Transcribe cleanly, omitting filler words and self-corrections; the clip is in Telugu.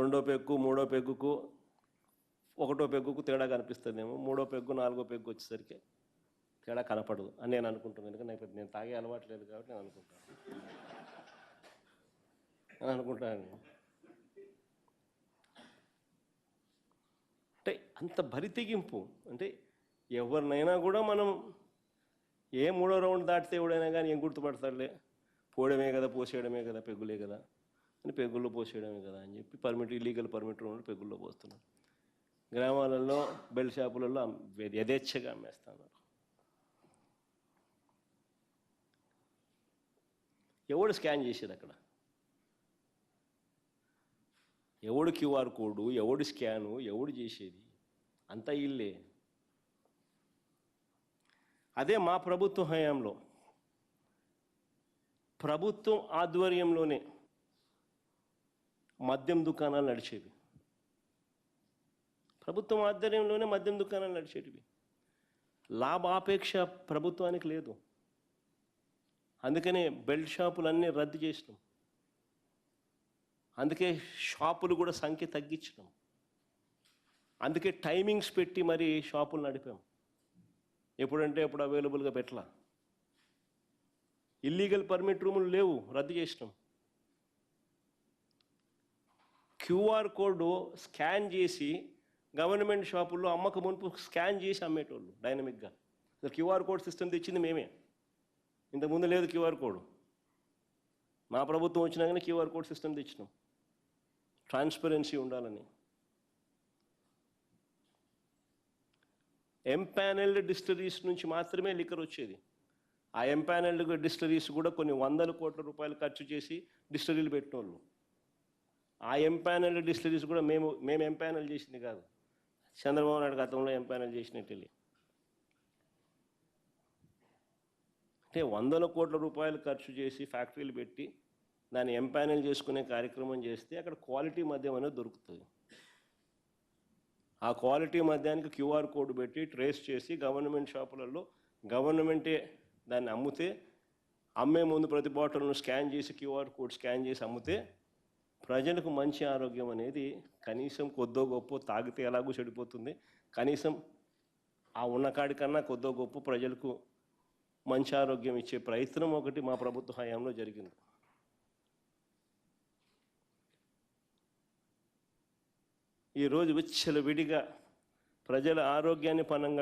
రెండో పెగ్గు మూడో పెగ్గుకు ఒకటో పెగ్గుకు తేడా కనిపిస్తుందేమో, మూడో పెగ్గు నాలుగో పెగ్గు వచ్చేసరికి తేడా కనపడదు అని నేను అనుకుంటున్నాను. ఎందుకంటే నేను తాగే అలవాటు లేదు కాబట్టి నేను అనుకుంటాను. అంటే అంత బరితెగింపు. అంటే ఎవరినైనా కూడా మనం ఏ మూడో రౌండ్ దాటితే ఎవడైనా కానీ ఏం గుర్తుపడతాడులే, పోవడమే కదా, పోసేయడమే కదా, పెగ్గులే కదా అని పెగ్గుల్లో పోసేయడమే కదా అని చెప్పి ఇల్లీగల్ పర్మిట్ రౌండ్ పెగ్గుల్లో పోస్తున్నారు. గ్రామాలలో బెల్ట్ షాపులలో యథేచ్ఛగా అమ్మేస్తున్నారు. ఎవడు స్కాన్ చేసేది అక్కడ? ఎవడు క్యూఆర్ కోడు, ఎవడు స్కాను, ఎవడు చేసేది? అంతా ఇల్లే. అదే మా ప్రభుత్వ హయాంలో ప్రభుత్వం ఆధ్వర్యంలోనే మద్యం దుకాణాలు నడిచేవి. ప్రభుత్వం ఆధ్వర్యంలోనే మద్యం దుకాణాలు నడిచేటివి. లాభాపేక్ష ప్రభుత్వానికి లేదు. అందుకనే బెల్ట్ షాపులన్నీ రద్దు చేసినాం. అందుకే షాపులు కూడా సంఖ్య తగ్గించినాం. అందుకే టైమింగ్స్ పెట్టి మరి షాపులు నడిపాం. ఎప్పుడంటే ఎప్పుడు అవైలబుల్గా పెట్టలా. ఇల్లీగల్ పర్మిట్ రూములు లేవు, రద్దు చేసినాం. క్యూఆర్ కోడ్ స్కాన్ చేసి గవర్నమెంట్ షాపుల్లో అమ్మక మునుపు స్కాన్ చేసి అమ్మేటోళ్ళు డైనమిక్గా. క్యూఆర్ కోడ్ సిస్టమ్ తెచ్చింది మేమే. ఇంతకుముందు లేదు క్యూఆర్ కోడ్. మా ప్రభుత్వం వచ్చినాకనే క్యూఆర్ కోడ్ సిస్టమ్ తెచ్చినాం, ట్రాన్స్పరెన్సీ ఉండాలని. ఎంపానెల్డ్ డిస్టిలరీస్ నుంచి మాత్రమే లిక్కర్ వచ్చేది. ఆ ఎంపానెల్డ్ డిస్టిలరీస్ కూడా కొన్ని 100 కోట్ల రూపాయలు ఖర్చు చేసి డిస్టిలరీలు పెట్టిన వాళ్ళు. ఆ ఎంపానెల్డ్ డిస్టిలరీస్ కూడా మేము ఎంపానెల్ చేసింది కాదు, చంద్రబాబు నాయుడు గతంలో ఎంపానెల్ చేసినట్టు. అంటే 100 కోట్ల రూపాయలు ఖర్చు చేసి ఫ్యాక్టరీలు పెట్టి దాన్ని ఎంపానెల్ చేసుకునే కార్యక్రమం చేస్తే అక్కడ క్వాలిటీ మద్యం అనేది దొరుకుతుంది. ఆ క్వాలిటీ మద్యానికి క్యూఆర్ కోడ్ పెట్టి ట్రేస్ చేసి గవర్నమెంట్ షాపులలో గవర్నమెంటే దాన్ని అమ్మితే, అమ్మే ముందు ప్రతి బాటిల్ను స్కాన్ చేసి క్యూఆర్ కోడ్ స్కాన్ చేసి అమ్మితే ప్రజలకు మంచి ఆరోగ్యం అనేది కనీసం కొద్దో గొప్ప, తాగితే ఎలాగూ చెడిపోతుంది, కనీసం ఆ ఉన్నకాడి కన్నా కొద్దో గొప్ప ప్రజలకు మంచి ఆరోగ్యం ఇచ్చే ప్రయత్నం ఒకటి మా ప్రభుత్వ హయాంలో జరిగింది. ఈరోజు విచ్చలవిడిగా ప్రజల ఆరోగ్యాన్ని పణంగా